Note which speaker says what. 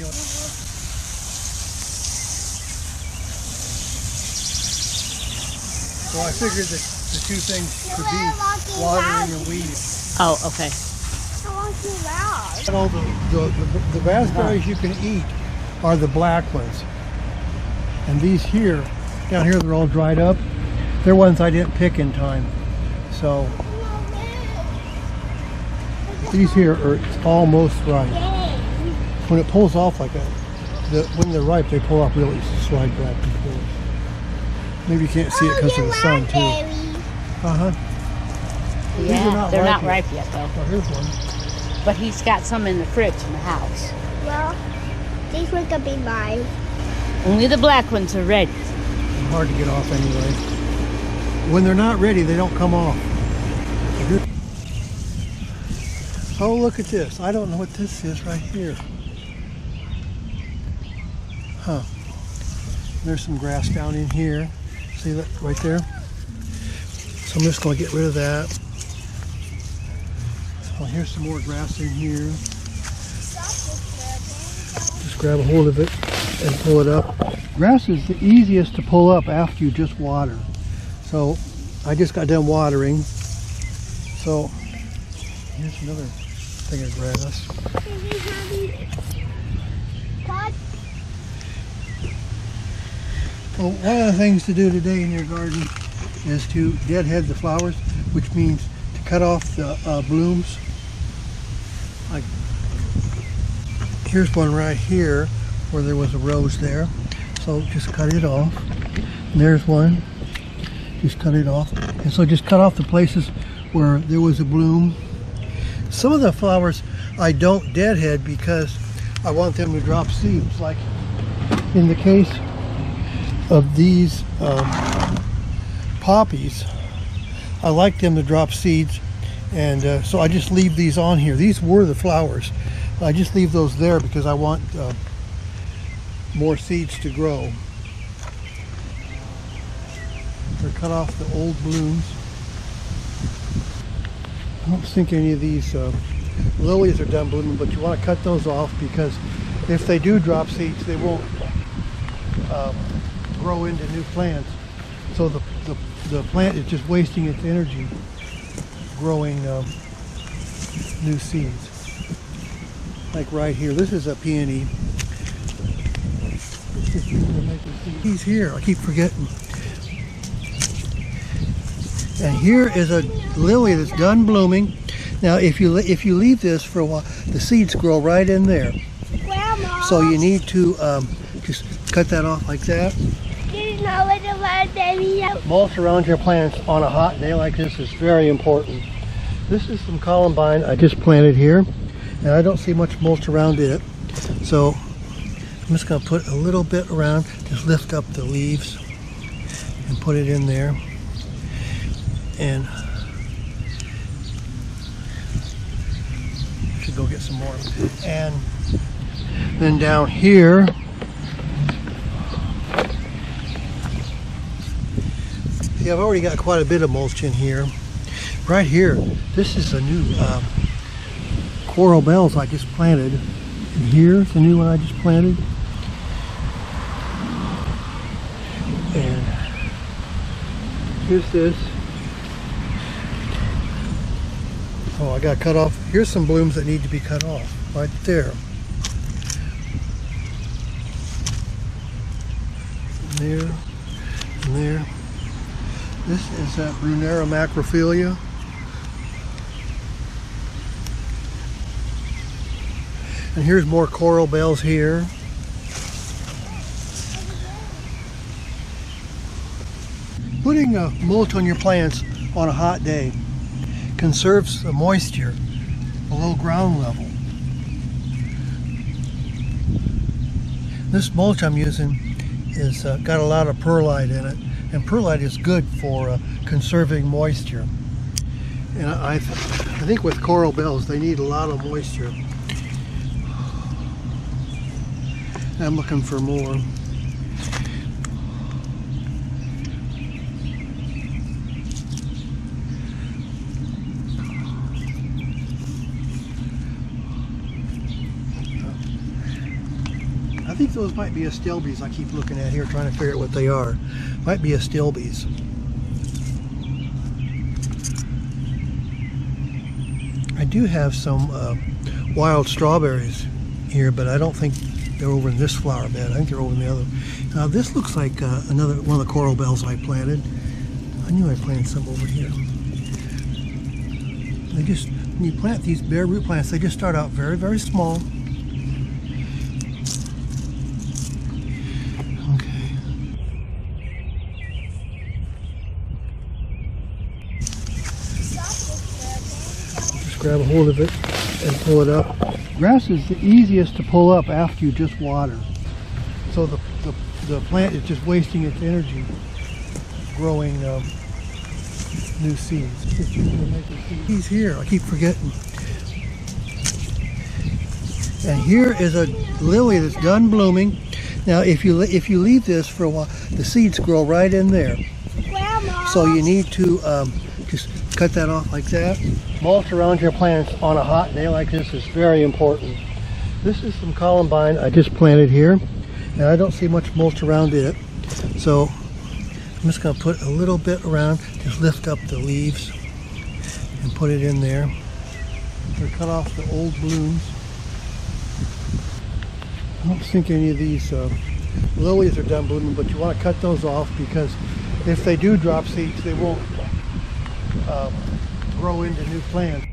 Speaker 1: feel it. So I figured that the two things could be watering and weeding.
Speaker 2: Oh, okay.
Speaker 1: All the raspberries you can eat are the black ones. And these here, down here, they're all dried up. They're ones I didn't pick in time. So these here are almost ripe. When it pulls off like that, when they're ripe, they pull off really slide back and forth. Maybe you can't see it because of the sun too.
Speaker 2: Yeah, they're not ripe yet though.
Speaker 1: Oh, here's one.
Speaker 2: But he's got some in the fridge in the house.
Speaker 3: Well, these ones could be mine.
Speaker 2: Only the black ones are ready.
Speaker 1: Hard to get off anyway. When they're not ready, they don't come off. Oh, look at this. I don't know what this is right here. Huh. There's some grass down in here. See that right there? So I'm just going to get rid of that. So here's some more grass in here. Just grab a hold of it and pull it up. Grass is the easiest to pull up after you just water. So I just got done watering. So here's another thing of grass. Well, one of the things to do today in your garden is to deadhead the flowers, which means to cut off the blooms. Like here's one right here where there was a rose there. So just cut it off. And there's one. Just cut it off. And so just cut off the places where there was a bloom. Some of the flowers I don't deadhead because I want them to drop seeds. Like in the case of these poppies, I like them to drop seeds. And so I just leave these on here. These were the flowers. I just leave those there because I want more seeds to grow. Or cut off the old blooms. I don't think any of these lilies are done blooming, but you want to cut those off because if they do drop seeds, they won't grow into new plants. So the plant is just wasting its energy growing new seeds. Like right here, this is a peony. He's here, I keep forgetting. And here is a lily that's done blooming. Now if you leave this for a while, the seeds grow right in there.
Speaker 3: Grandma.
Speaker 1: So you need to just cut that off like that. Mulch around your plants on a hot day like this is very important. This is some Columbine I just planted here, and I don't see much mulch around it. So I'm just going to put a little bit around, just lift up the leaves and put it in there. And should go get some more. And then down here, see, I've already got quite a bit of mulch in here. Right here, this is a new Coral Bells I just planted. And here's the new one I just planted. And here's this. Oh, I got cut off. Here's some blooms that need to be cut off. Right there. And there. And there. This is Brunnera macrophilia. And here's more coral bells here. Putting mulch on your plants on a hot day conserves the moisture below ground level. This mulch I'm using is got a lot of perlite in it, and perlite is good for conserving moisture. And I think with coral bells they need a lot of moisture. I'm looking for more. think those might be astilbes I keep looking at here, trying to figure out what they are. Might be astilbes. I do have some wild strawberries here, but I don't think they're over in this flower bed. I think they're over in the other. Now this looks like another one of the coral bells I planted. I knew I planted some over here. They just, when you plant these bare root plants, they just start out very, very small. Okay. Just grab a hold of it and pull it up. Grass is the easiest to pull up after you just water. So the plant is just wasting its energy growing new seeds. He's here. I keep forgetting. And here is a lily that's done blooming. Now, if you leave this for a while, the seeds grow right in there.
Speaker 3: Grandma.
Speaker 1: So you need to just cut that off like that. Mulch around your plants on a hot day like this is very important. This is some Columbine I just planted here, and I don't see much mulch around it. So I'm just going to put a little bit around, just lift up the leaves and put it in there. I'm going to cut off the old blooms. I don't think any of these lilies are done blooming, but you want to cut those off because if they do drop seeds, they won't grow into new plants.